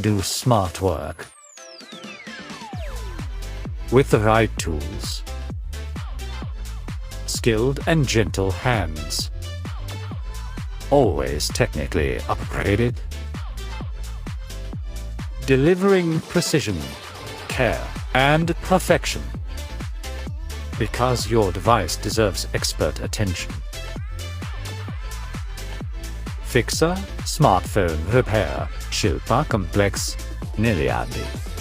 do smart work. With the right tools, skilled and gentle hands, always technically upgraded, delivering precision, care, and perfection. Because your device deserves expert attention. Fixer, smartphone repair, Shilpa Complex, Niliyadi.